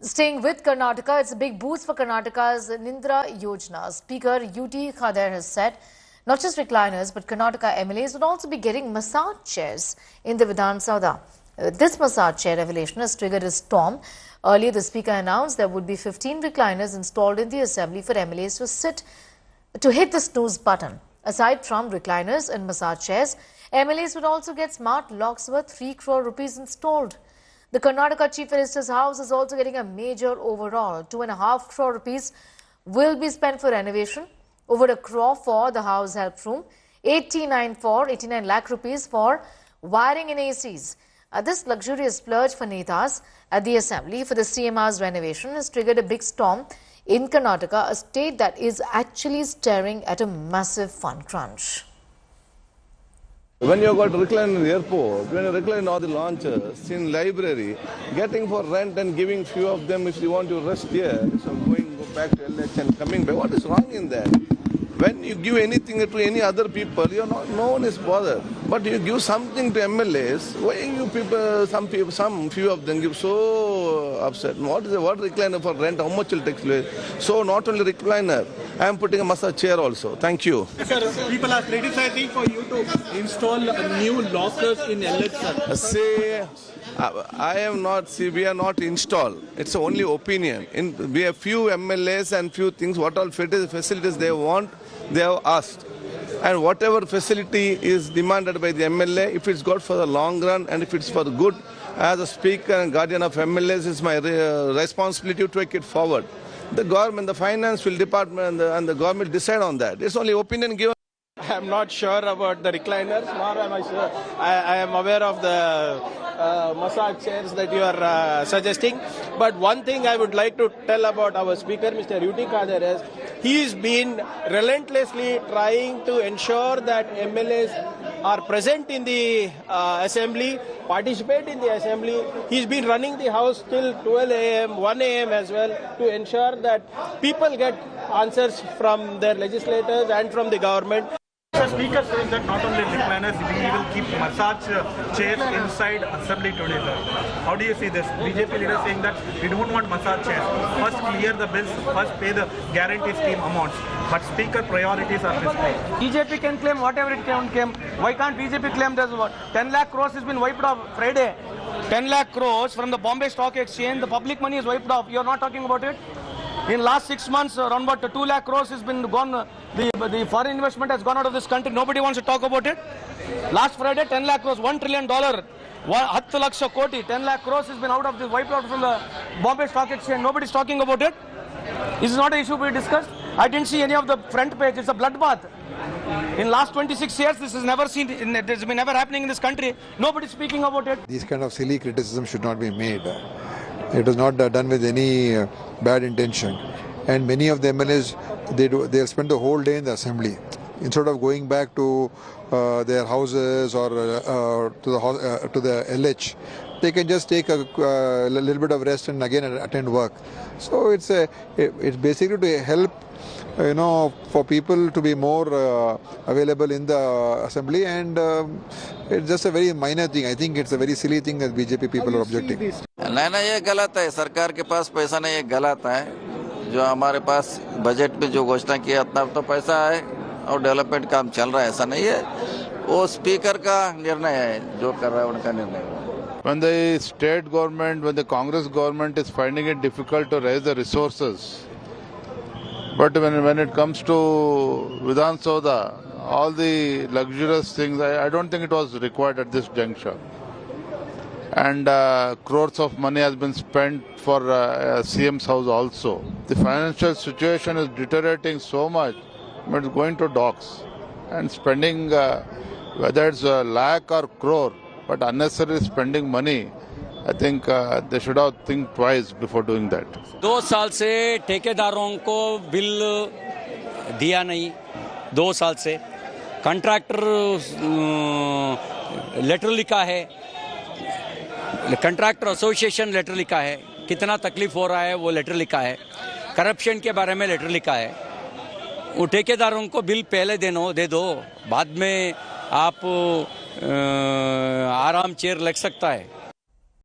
Staying with Karnataka, it's a big boost for Karnataka's Nindra Yojana. Speaker UT Khader has said not just recliners, but Karnataka MLAs would also be getting massage chairs in the Vidhan Sabha. This massage chair revelation has triggered a storm. Earlier, the speaker announced there would be 15 recliners installed in the assembly for MLAs to hit the snooze button. Aside from recliners and massage chairs, MLAs would also get smart locks worth 3 crore rupees installed. The Karnataka Chief Minister's house is also getting a major overhaul. 2.5 crore rupees will be spent for renovation, over 1 crore for the house help room, 89 lakh rupees for wiring and ACs. This luxurious splurge for Netas at the assembly for the CMR's renovation has triggered a big storm in Karnataka, a state that is actually staring at a massive fund crunch. When you got recline in the airport, when you recline all the launches, in library, getting for rent and giving few of them if you want to rest here, so go back to LH and coming back, what is wrong in that? When you give anything to any other people, no one is bothered. But you give something to MLAs, why you people, some few of them give so upset. What recliner for rent? How much will take place? So not only recliner, I am putting a massage chair also. Thank you. Sir, people are criticizing for you to install new lockers in LH. Say, we are not installed. It's only opinion. We have few MLAs and few things, what all facilities they want, they have asked. And whatever facility is demanded by the MLA, if it's good for the long run and if it's for the good, as a speaker and guardian of MLAs, it's my responsibility to take it forward. The government, the finance will department and the government decide on that. It's only opinion given. I am not sure about the recliners, nor am I sure. I am aware of the massage chairs that you are suggesting. But one thing I would like to tell about our speaker, Mr. UT Khader, is he's been relentlessly trying to ensure that MLAs are present in the assembly, participate in the assembly. He's been running the house till 12 a.m., 1 a.m. as well to ensure that people get answers from their legislators and from the government. The speaker says that not only recliners, we will keep massage chairs inside assembly today. How do you see this? BJP leader saying that we don't want massage chairs. First clear the bills, first pay the guarantee scheme amounts. But speaker priorities are misplaced. BJP can claim whatever it can claim. Why can't BJP claim there's what? 10 lakh crores has been wiped off Friday. 10 lakh crores from the Bombay Stock Exchange, the public money is wiped off. You're not talking about it? In last 6 months, around about 2 lakh crores has been gone. The foreign investment has gone out of this country. Nobody wants to talk about it. Last Friday, 10 lakh crores, $1 trillion, 10 lakhs koti, 10 lakh crores has been wiped out from the Bombay Stock Exchange. Nobody's talking about it. This is not an issue we discussed. I didn't see any of the front page. It's a bloodbath. In last 26 years, this has never seen. It has been never happening in this country. Nobody's speaking about it. These kind of silly criticism should not be made. It was not done with any bad intention, and many of the MLAs they'll spend the whole day in the assembly instead of going back to their houses or to the LH. They can just take a little bit of rest and again attend work. So it's basically to help for people to be more available in the assembly, and it's just a very minor thing. I think it's a very silly thing that BJP people are objecting. नहीं, ये गलत है। सरकार के पास पैसा नहीं, ये गलत है। जो हमारे पास बजट में जो घोषणा किया उतना तो पैसा है और डेवलपमेंट काम चल रहा है, ऐसा नहीं है। वो स्पीकर का निर्णय है, जो कर रहा है उनका निर्णय है। When the state government, when the Congress government is finding it difficult to raise the resources, but when it comes to Vidhan Sabha, all the luxurious things, I don't think it was required at this juncture. And crores of money has been spent for CM's house also. The financial situation is deteriorating so much, but it's going to dogs. And spending, whether it's a lakh or crore, but unnecessary spending money, I think they should have think twice before doing that. 2 साल से ठेकेदारों को bill दिया नहीं, 2 साल से contractor letter लिखा है, कॉन्ट्रैक्टर एसोसिएशन लेटर लिखा है, कितना तकलीफ हो रहा है वो लेटर लिखा है, करप्शन के बारे में लेटर लिखा है। वो ठेकेदारों को बिल पहले दे दो, बाद में आप आराम चेयर लग सकता है।